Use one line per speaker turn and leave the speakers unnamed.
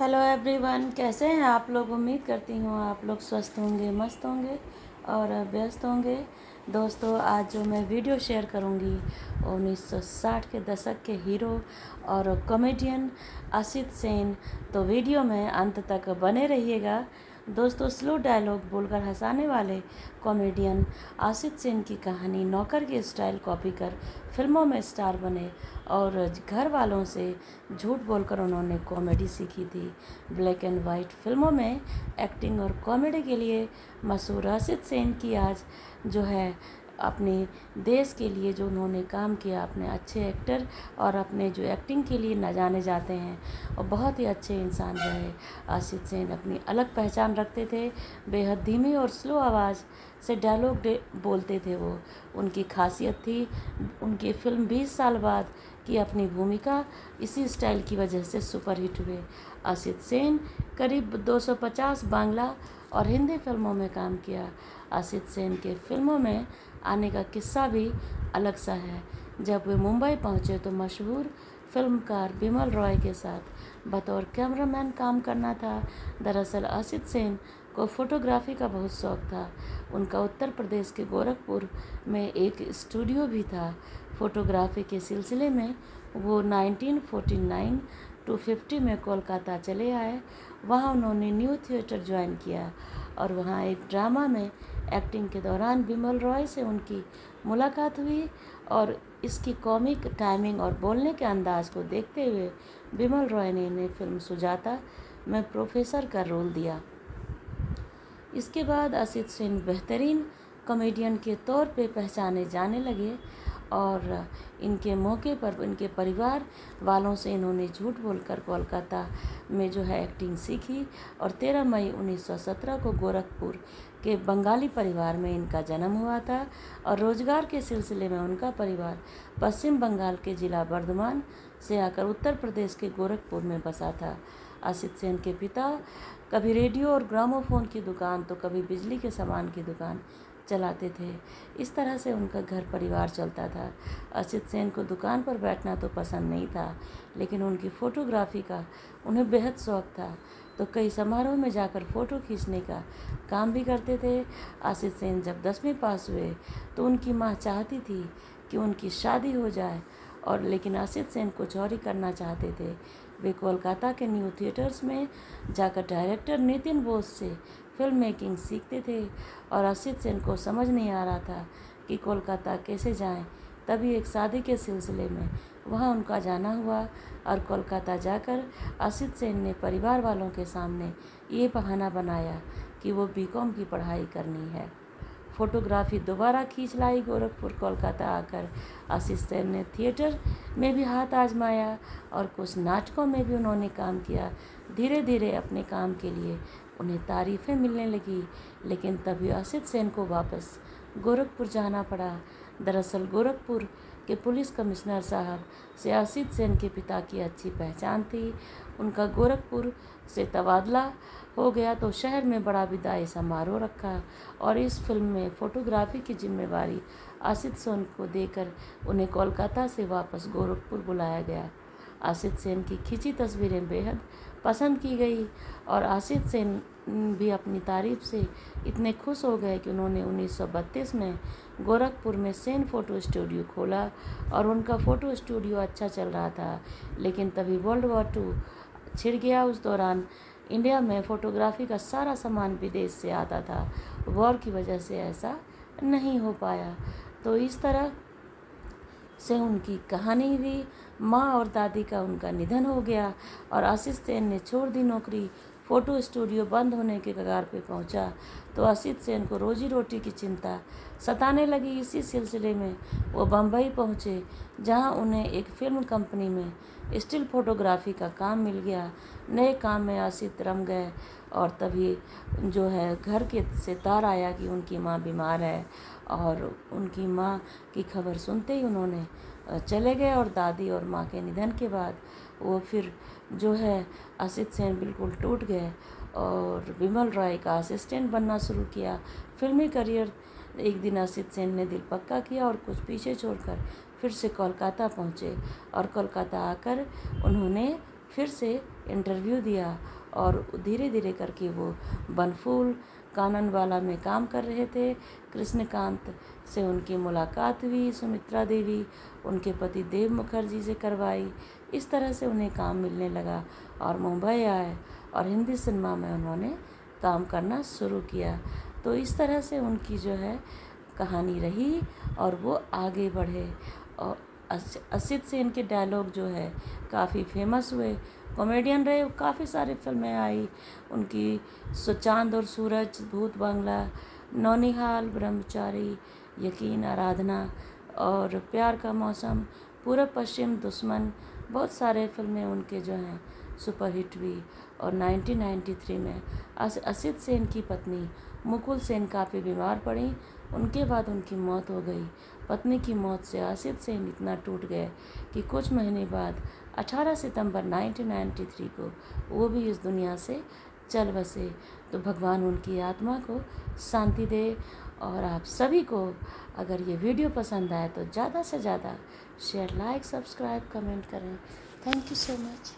Hello everyone, कैसे हैं आप लोग। उम्मीद करती हूँ आप लोग स्वस्थ होंगे, मस्त होंगे और व्यस्त होंगे। दोस्तों, आज जो मैं वीडियो शेयर करूँगी 1960 के दशक के हीरो और कॉमेडियन आसित सेन। तो वीडियो में अंत तक बने रहिएगा। दोस्तों, स्लो डायलॉग बोलकर हंसाने वाले कॉमेडियन आसित सेन की कहानी नौकर के स्टाइल कॉपी कर फिल्मों में स्टार बने और घर वालों से झूठ बोलकर उन्होंने कॉमेडी सीखी थी। ब्लैक एंड वाइट फिल्मों में एक्टिंग और कॉमेडी के लिए मशहूर आसित सेन की आज जो है अपने देश के लिए जो उन्होंने काम किया, अपने अच्छे एक्टर और अपने जो एक्टिंग के लिए न जाने जाते हैं और बहुत ही अच्छे इंसान रहे। आसित सेन अपनी अलग पहचान रखते थे। बेहद धीमी और स्लो आवाज़ से डायलॉग बोलते थे वो, उनकी खासियत थी। उनकी फिल्म 20 साल बाद की अपनी भूमिका इसी स्टाइल की वजह से सुपरहिट हुए। आसित सेन करीब 250 बांग्ला और हिंदी फिल्मों में काम किया। आसित सेन के फिल्मों में आने का किस्सा भी अलग सा है। जब वे मुंबई पहुंचे तो मशहूर फिल्मकार बिमल रॉय के साथ बतौर कैमरामैन काम करना था। दरअसल आसित सेन को फोटोग्राफी का बहुत शौक था। उनका उत्तर प्रदेश के गोरखपुर में एक स्टूडियो भी था। फोटोग्राफी के सिलसिले में वो 1949 टू 50 में कोलकाता चले आए। वहाँ उन्होंने न्यू थिएटर ज्वाइन किया और वहाँ एक ड्रामा में एक्टिंग के दौरान बिमल रॉय से उनकी मुलाकात हुई और इसकी कॉमिक टाइमिंग और बोलने के अंदाज को देखते हुए बिमल रॉय ने इन्हें फिल्म सुजाता में प्रोफेसर का रोल दिया। इसके बाद आसित सेन बेहतरीन कॉमेडियन के तौर पे पहचाने जाने लगे और इनके मौके पर इनके परिवार वालों से इन्होंने झूठ बोलकर कोलकाता में जो है एक्टिंग सीखी और 13 मई 1917 को गोरखपुर के बंगाली परिवार में इनका जन्म हुआ था और रोजगार के सिलसिले में उनका परिवार पश्चिम बंगाल के जिला बर्धमान से आकर उत्तर प्रदेश के गोरखपुर में बसा था। आसित सेन के पिता कभी रेडियो और ग्रामोफोन की दुकान तो कभी बिजली के सामान की दुकान चलाते थे। इस तरह से उनका घर परिवार चलता था। आसित सेन को दुकान पर बैठना तो पसंद नहीं था, लेकिन उनकी फ़ोटोग्राफी का उन्हें बेहद शौक़ था, तो कई समारोह में जाकर फ़ोटो खींचने का काम भी करते थे। आसित सेन जब 10वीं पास हुए तो उनकी माँ चाहती थी कि उनकी शादी हो जाए और लेकिन आसित सेन कुछ और ही करना चाहते थे। वे कोलकाता के न्यू थिएटर्स में जाकर डायरेक्टर नितिन बोस से फिल्म मेकिंग सीखते थे और आसित सेन को समझ नहीं आ रहा था कि कोलकाता कैसे जाएं। तभी एक शादी के सिलसिले में वहां उनका जाना हुआ और कोलकाता जाकर आसित सेन ने परिवार वालों के सामने ये बहाना बनाया कि वो बीकॉम की पढ़ाई करनी है। फोटोग्राफी दोबारा खींच लाई। गोरखपुर कोलकाता आकर आसित सेन ने थिएटर में भी हाथ आजमाया और कुछ नाटकों में भी उन्होंने काम किया। धीरे धीरे अपने काम के लिए उन्हें तारीफ़ें मिलने लगी, लेकिन तभी आसित सेन को वापस गोरखपुर जाना पड़ा। दरअसल गोरखपुर के पुलिस कमिश्नर साहब से आसित सेन के पिता की अच्छी पहचान थी। उनका गोरखपुर से तबादला हो गया तो शहर में बड़ा विदाई समारोह रखा और इस फिल्म में फ़ोटोग्राफी की जिम्मेवारी आसित सेन को देकर उन्हें कोलकाता से वापस गोरखपुर बुलाया गया। आसित सेन की खींची तस्वीरें बेहद पसंद की गई और आसित सेन भी अपनी तारीफ से इतने खुश हो गए कि उन्होंने 1932 में गोरखपुर में सेन फ़ोटो स्टूडियो खोला और उनका फ़ोटो स्टूडियो अच्छा चल रहा था। लेकिन तभी वर्ल्ड वॉर 2 छिड़ गया। उस दौरान इंडिया में फ़ोटोग्राफी का सारा सामान विदेश से आता था। वॉर की वजह से ऐसा नहीं हो पाया। तो इस तरह से उनकी कहानी हुई। माँ और दादी का उनका निधन हो गया और आसित सेन ने छोड़ दी नौकरी। फ़ोटो स्टूडियो बंद होने के कगार पे पहुंचा तो आसित सेन को रोजी रोटी की चिंता सताने लगी। इसी सिलसिले में वो बम्बई पहुंचे, जहां उन्हें एक फिल्म कंपनी में स्टिल फोटोग्राफी का काम मिल गया। नए काम में आसित रम गए और तभी जो है घर के से तार आया कि उनकी माँ बीमार है और उनकी माँ की खबर सुनते ही उन्होंने चले गए और दादी और माँ के निधन के बाद वो फिर जो है आसित सेन बिल्कुल टूट गए और बिमल रॉय का असिस्टेंट बनना शुरू किया। फिल्मी करियर एक दिन आसित सेन ने दिल पक्का किया और कुछ पीछे छोड़कर फिर से कोलकाता पहुँचे और कोलकाता आकर उन्होंने फिर से इंटरव्यू दिया और धीरे धीरे करके वो बनफूल काननवाला में काम कर रहे थे। कृष्णकांत से उनकी मुलाकात हुई, सुमित्रा देवी उनके पति देव मुखर्जी से करवाई। इस तरह से उन्हें काम मिलने लगा और मुंबई आए और हिंदी सिनेमा में उन्होंने काम करना शुरू किया। तो इस तरह से उनकी जो है कहानी रही और वो आगे बढ़े। और असित सेन के डायलॉग जो है काफ़ी फेमस हुए, कॉमेडियन रहे, काफ़ी सारी फिल्में आई उनकी, चांद और सूरज, भूत बांग्ला, नौनिहाल, ब्रह्मचारी, यकीन, आराधना और प्यार का मौसम, पूरब पश्चिम, दुश्मन, बहुत सारे फिल्में उनके जो हैं सुपरहिट हुई। और 1993 में असित सेन की पत्नी मुकुल सेन काफ़ी बीमार पड़ी, उनके बाद उनकी मौत हो गई। पत्नी की मौत से असित सेन इतना टूट गए कि कुछ महीने बाद 18 सितंबर 1993 को वो भी इस दुनिया से चल बसे। तो भगवान उनकी आत्मा को शांति दे। और आप सभी को अगर ये वीडियो पसंद आए तो ज़्यादा से ज़्यादा शेयर, लाइक, सब्सक्राइब, कमेंट करें। Thank you so much.